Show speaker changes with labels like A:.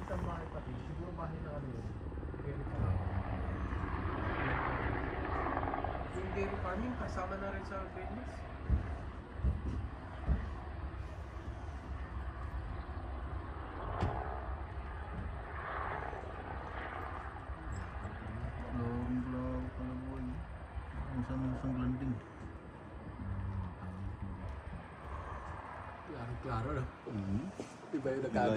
A: isang bahay pati, siguro bahay na ano yun. Dairy farm. Yung dairy farming kasama na rin sa business.
B: Lawang pala boy. Ang sanang landing.
A: Klaro-klaro na. Iba yung nagkagawa.